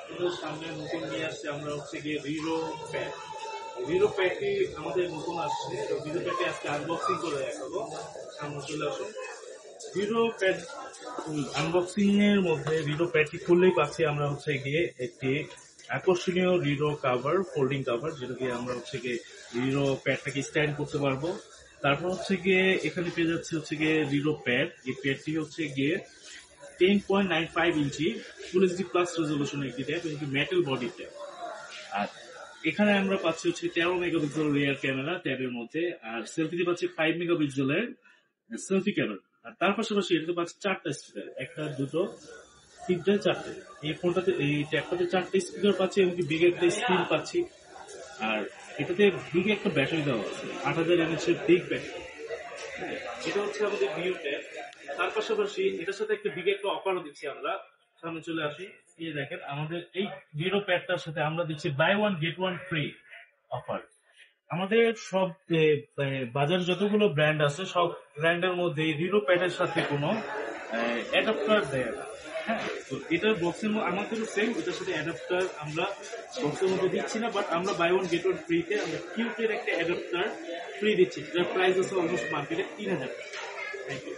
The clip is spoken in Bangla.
আমাদের সামনে নতুন নিয়ে আসছে আমরা হচ্ছে গিয়ে রিরো প্যাড। রিরো প্যাডটি আমাদের নতুন আসছে, তো রিরো প্যাডটি আজকে আনবক্সিং করে দেখাবো। সামনে চলে আসুন। রিরো প্যাড আনবক্সিং এর মধ্যে রিরো প্যাডটি খুললেই পাচ্ছি আমরা হচ্ছে গিয়ে একটি আকর্ষণীয় রিরো কাভার, ফোল্ডিং কাভার, যেটা দিয়ে আমরা হচ্ছে গিয়ে রিরো প্যাডটাকে স্ট্যান্ড করতে পারবো। তারপর হচ্ছে গিয়ে এখানে পেয়ে যাচ্ছে হচ্ছে গিয়ে রিরো প্যাড। এই প্যাডটি হচ্ছে গিয়ে 10.95 ইঞ্চি ফুল এইচডি প্লাস রেজলিউশনের একটি ট্যাব, এটি মেটাল বডি ট্যাব। আর এখানে আমরা পাচ্ছি হচ্ছে 13 মেগাপিক্সেল রিয়ার ক্যামেরা ট্যাবের মধ্যে, আর সেলফিতে পাচ্ছি 5 মেগাপিক্সেলের সেলফি ক্যামেরা। আর তার পাশাপাশি এটাতে পাচ্ছি 4টা স্পিকার, একটা, দুটো, তিনটে, চারটে। এই ফোনটাতে, এই ট্যাবটাতে 4টে স্পিকার পাচ্ছি এবং বিগ একটা স্ক্রিন পাচ্ছি। আর এটাতে বিগ একটা ব্যাটারি দেওয়া আছে, 8000 mAh এর বিগ ব্যাটারি। এটা হচ্ছে আমাদের ভিউ ট্যাব। তার পাশাপাশি এটার সাথে একটা বিগ একটা অফারও দিচ্ছি আমরা। সামনে চলে আসি। এই দেখেন আমাদের এই ভিরো প্যাডটার সাথে আমরা দিচ্ছি buy one get one free offer. আমাদের সব বাজারে যতগুলো ব্র্যান্ড আছে সব ব্র্যান্ডের মধ্যে রিরো প্যাডের সাথে কোনো অ্যাডাপ্টার দেয় না। হ্যাঁ, তো এটার বক্সের মধ্যে আমাদের সেম, এটার সাথে অ্যাডাপ্টার আমরা বক্সের মধ্যে দিচ্ছি না, বাট আমরা বাই ওয়ান গেট ওয়ান ফ্রিতে আমরা কিউটের একটা অ্যাডাপ্টার ফ্রি দিচ্ছি, যার প্রাইস আছে অলমোস্ট মার্কেটে 3000 টাকা। Thank you.